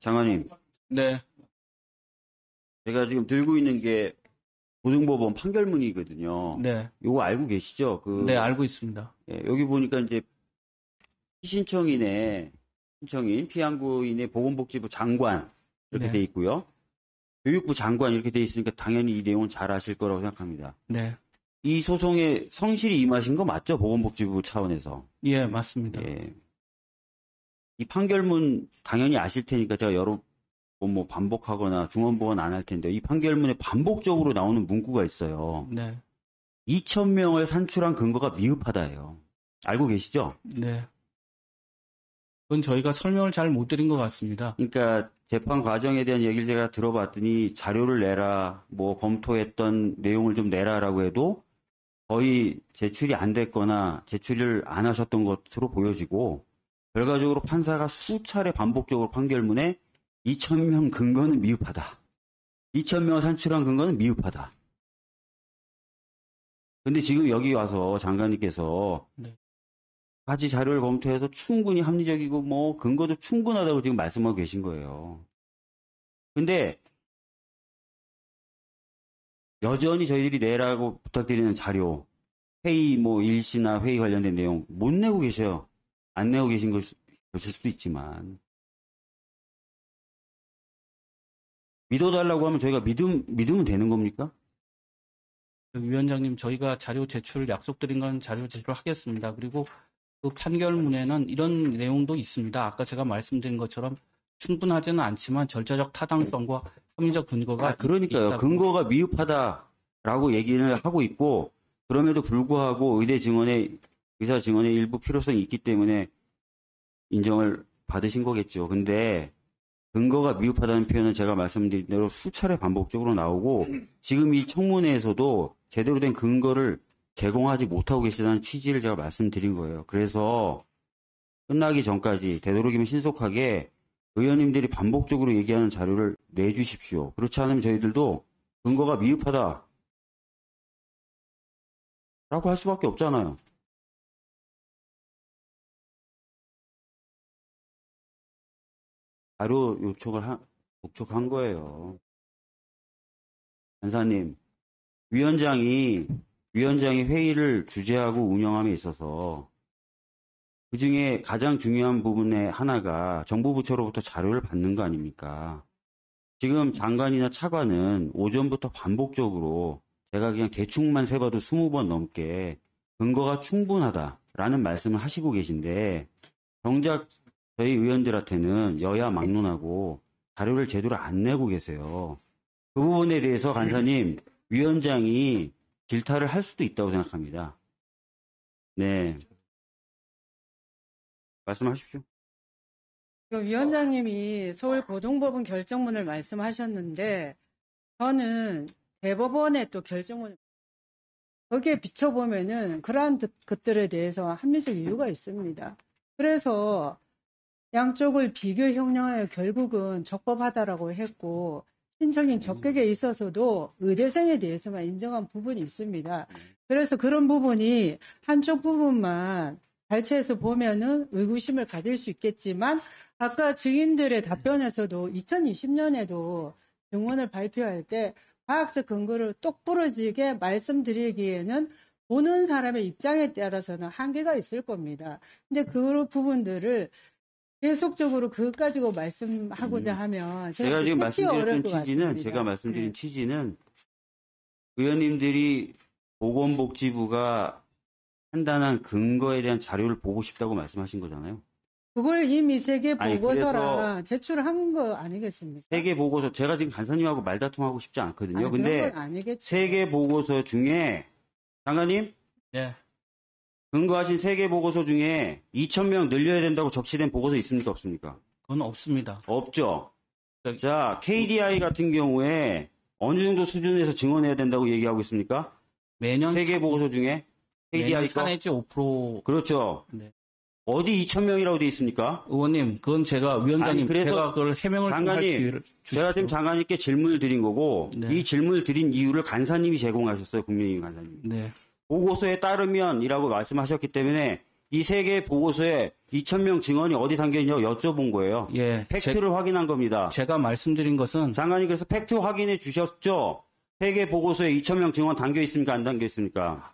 장관님, 네, 제가 지금 들고 있는 게 고등법원 판결문이거든요. 네, 요거 알고 계시죠? 네, 알고 있습니다. 예, 여기 보니까 이제 신청인, 피양구인의 보건복지부 장관 이렇게 네. 돼 있고요. 교육부 장관 이렇게 돼 있으니까 당연히 이 내용은 잘 아실 거라고 생각합니다. 네, 이 소송에 성실히 임하신 거 맞죠? 보건복지부 차원에서. 예, 맞습니다. 예. 이 판결문 당연히 아실 테니까 제가 여러 번 뭐 반복하거나 중원보건 안 할 텐데 이 판결문에 반복적으로 나오는 문구가 있어요. 네, 2,000명을 산출한 근거가 미흡하다예요. 알고 계시죠? 네. 그건 저희가 설명을 잘 못 드린 것 같습니다. 그러니까 재판 과정에 대한 얘기를 제가 들어봤더니 자료를 내라, 뭐 검토했던 내용을 좀 내라라고 해도 거의 제출이 안 됐거나 제출을 안 하셨던 것으로 보여지고 결과적으로 판사가 수차례 반복적으로 판결문에 2,000명 근거는 미흡하다. 2,000명을 산출한 근거는 미흡하다. 근데 지금 여기 와서 장관님께서 네. 가지 자료를 검토해서 충분히 합리적이고 뭐 근거도 충분하다고 지금 말씀하고 계신 거예요. 근데 여전히 저희들이 내라고 부탁드리는 자료, 회의 뭐 일시나 회의 관련된 내용 못 내고 계셔요. 안 내고 계신 것일 수도 있지만 믿어달라고 하면 저희가 믿으면 되는 겁니까? 위원장님, 저희가 자료 제출을 약속드린 건 자료 제출하겠습니다. 그리고 그 판결문에는 이런 내용도 있습니다. 아까 제가 말씀드린 것처럼 충분하지는 않지만 절차적 타당성과 합리적 근거가 그러니까요. 있다고. 근거가 미흡하다라고 얘기를 하고 있고 그럼에도 불구하고 의사 증언의 일부 필요성이 있기 때문에 인정을 받으신 거겠죠. 근데 근거가 미흡하다는 표현은 제가 말씀드린 대로 수차례 반복적으로 나오고 지금 이 청문회에서도 제대로 된 근거를 제공하지 못하고 계시다는 취지를 제가 말씀드린 거예요. 그래서 끝나기 전까지 되도록이면 신속하게 의원님들이 반복적으로 얘기하는 자료를 내주십시오. 그렇지 않으면 저희들도 근거가 미흡하다 라고 할 수밖에 없잖아요. 자료 요청한 거예요. 간사님, 위원장이 회의를 주재하고 운영함에 있어서 그 중에 가장 중요한 부분의 하나가 정부 부처로부터 자료를 받는 거 아닙니까? 지금 장관이나 차관은 오전부터 반복적으로 제가 그냥 대충만 세봐도 20번 넘게 근거가 충분하다라는 말씀을 하시고 계신데 정작 저희 의원들한테는 여야 막론하고 자료를 제대로 안 내고 계세요. 그 부분에 대해서 간사님, 위원장이 질타를 할 수도 있다고 생각합니다. 네. 말씀하십시오. 위원장님이 서울고등법원 결정문을 말씀하셨는데 저는 대법원의 또 결정문 거기에 비춰보면은 그러한 것들에 대해서 합리적 이유가 있습니다. 그래서 양쪽을 비교 형량하여 결국은 적법하다라고 했고 신청인 적격에 있어서도 의대생에 대해서만 인정한 부분이 있습니다. 그래서 그런 부분이 한쪽 부분만 발췌해서 보면은 의구심을 가질 수 있겠지만 아까 증인들의 답변에서도 2020년에도 증언을 발표할 때 과학적 근거를 똑부러지게 말씀드리기에는 보는 사람의 입장에 따라서는 한계가 있을 겁니다. 근데 그 부분들을 계속적으로 그것 가지고 말씀하고자 하면 제가 지금 말씀드린 취지는 의원님들이 보건복지부가 판단한 근거에 대한 자료를 보고 싶다고 말씀하신 거잖아요. 그걸 이미 세계 보고서랑 제출한 거 아니겠습니까? 세계 보고서 제가 지금 간사님하고 말다툼하고 싶지 않거든요. 근데 근데 세계 보고서 중에 장관님, 네. 근거하신 세계 보고서 중에 2,000명 늘려야 된다고 적시된 보고서 있습니까? 없습니까? 그건 없습니다. 없죠. 자, KDI 같은 경우에 어느 정도 수준에서 증언해야 된다고 얘기하고 있습니까? 매년 세계 보고서 중에 KDI 4 내지 5%. 그렇죠. 네. 어디 2,000명이라고 돼 있습니까? 의원님, 그건 위원장님, 제가 그걸 해명을 좀 할 기회를 주십시오. 제가 지금 장관님께 질문을 드린 거고, 네. 이 질문을 드린 이유를 간사님이 제공하셨어요, 국민의힘 간사님. 네. 보고서에 따르면이라고 말씀하셨기 때문에 이 세 개 보고서에 2,000명 증언이 어디 담겨있냐고 여쭤본 거예요. 예, 팩트를 확인한 겁니다. 제가 말씀드린 것은 장관님 그래서 팩트 확인해 주셨죠? 세 개 보고서에 2,000명 증언 담겨 있습니까? 안 담겨 있습니까?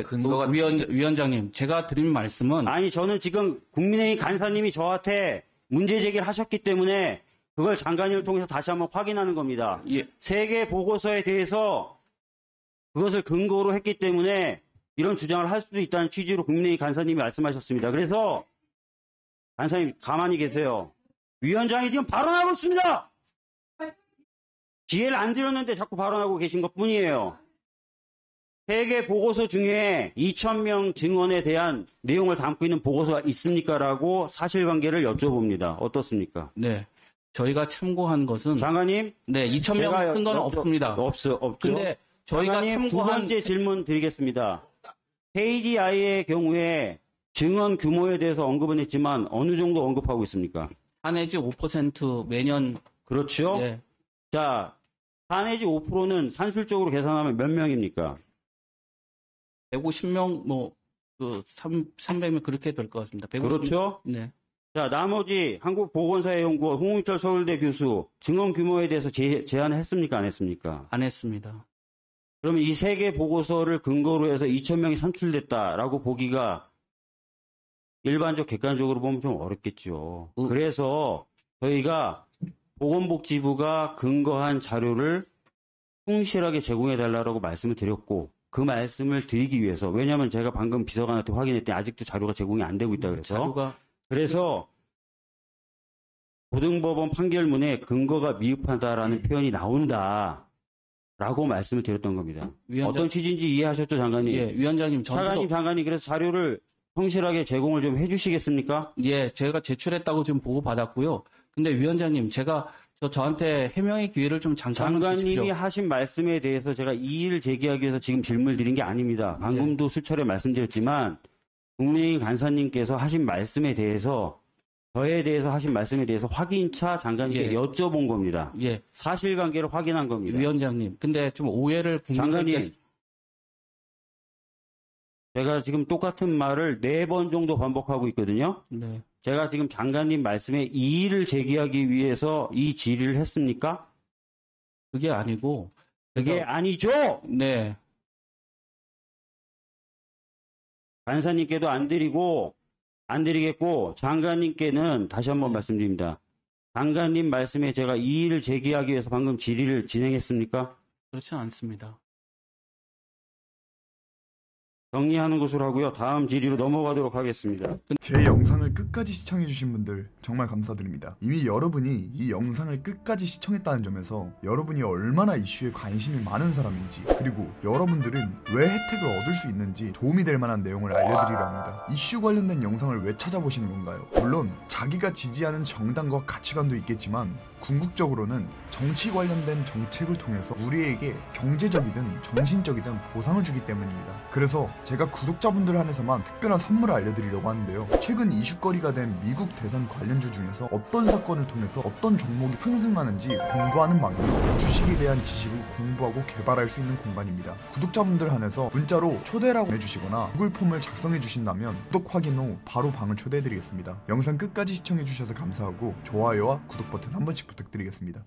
근거가 위원장님, 제가 드린 말씀은 아니 저는 지금 국민의힘 간사님이 저한테 문제 제기를 하셨기 때문에 그걸 장관님을 통해서 다시 한번 확인하는 겁니다. 예, 세 개 보고서에 대해서 그것을 근거로 했기 때문에 이런 주장을 할 수도 있다는 취지로 국민의힘 간사님이 말씀하셨습니다. 그래서 간사님 가만히 계세요. 위원장이 지금 발언하고 있습니다. 기회를 안 드렸는데 자꾸 발언하고 계신 것 뿐이에요. 세 개 보고서 중에 2,000명 증언에 대한 내용을 담고 있는 보고서가 있습니까? 라고 사실관계를 여쭤봅니다. 어떻습니까? 네. 저희가 참고한 것은 장관님? 네, 2,000명 쓴 건 없습니다. 없죠. 근데 저희가 장관님, 두 참고한 번째 질문 드리겠습니다. KDI의 경우에 증언 규모에 대해서 언급은 했지만 어느 정도 언급하고 있습니까? 4 내지 5% 매년 그렇죠? 예, 자, 4 내지 5%는 산술적으로 계산하면 몇 명입니까? 150명 300명 그렇게 될 것 같습니다. 150명. 그렇죠? 네. 자, 나머지 한국보건사회연구원 홍익철 서울대 교수 증언 규모에 대해서 제안을 했습니까? 안 했습니까? 안 했습니다. 그러면 이 세 개 보고서를 근거로 해서 2,000명이 산출됐다라고 보기가 일반적 객관적으로 보면 좀 어렵겠죠. 그래서 저희가 보건복지부가 근거한 자료를 충실하게 제공해달라고 말씀을 드렸고 그 말씀을 드리기 위해서 왜냐하면 제가 방금 비서관한테 확인했더니 아직도 자료가 제공이 안 되고 있다 그래서 고등법원 판결문에 근거가 미흡하다라는 표현이 나온다라고 말씀을 드렸던 겁니다. 어떤 취지인지 이해하셨죠, 장관님? 예, 위원장님 차관님, 장관님 그래서 자료를 성실하게 제공을 좀 해주시겠습니까? 예, 제가 제출했다고 지금 보고 받았고요. 근데 위원장님, 제가 저한테 해명의 기회를 좀 잠깐만 장관님이 주십시오. 하신 말씀에 대해서 제가 이의를 제기하기 위해서 지금 질문을 드린 게 아닙니다. 방금도 수차례 말씀드렸지만 국민의힘 간사님께서 하신 말씀에 대해서 저에 대해서 하신 말씀에 대해서 확인차 장관님께 여쭤본 겁니다. 예, 사실관계를 확인한 겁니다. 위원장님, 근데 좀 오해를 장관님, 제가 지금 똑같은 말을 4번 정도 반복하고 있거든요. 네. 제가 지금 장관님 말씀에 이의를 제기하기 위해서 이 질의를 했습니까? 그게 아니고 그게 아니죠. 네. 간사님께도 안 드리겠고 장관님께는 다시 한번 말씀드립니다. 장관님 말씀에 제가 이의를 제기하기 위해서 방금 질의를 진행했습니까? 그렇지 않습니다. 정리하는 것으로 하고요. 다음 질의로 넘어가도록 하겠습니다. 제 영상을 끝까지 시청해주신 분들 정말 감사드립니다. 이미 여러분이 이 영상을 끝까지 시청했다는 점에서 여러분이 얼마나 이슈에 관심이 많은 사람인지 그리고 여러분들은 왜 혜택을 얻을 수 있는지 도움이 될 만한 내용을 알려드리려 합니다. 이슈 관련된 영상을 왜 찾아보시는 건가요? 물론 자기가 지지하는 정당과 가치관도 있겠지만 궁극적으로는 정치 관련된 정책을 통해서 우리에게 경제적이든 정신적이든 보상을 주기 때문입니다. 그래서 제가 구독자분들 한해서만 특별한 선물을 알려드리려고 하는데요. 최근 이슈거리가 된 미국 대선 관련주 중에서 어떤 사건을 통해서 어떤 종목이 상승하는지 공부하는 방향으로 주식에 대한 지식을 공부하고 개발할 수 있는 공간입니다. 구독자분들 한해서 문자로 초대라고 해주시거나 구글 폼을 작성해 주신다면 구독 확인 후 바로 방을 초대해드리겠습니다. 영상 끝까지 시청해주셔서 감사하고 좋아요와 구독 버튼 한 번씩 부탁드리겠습니다.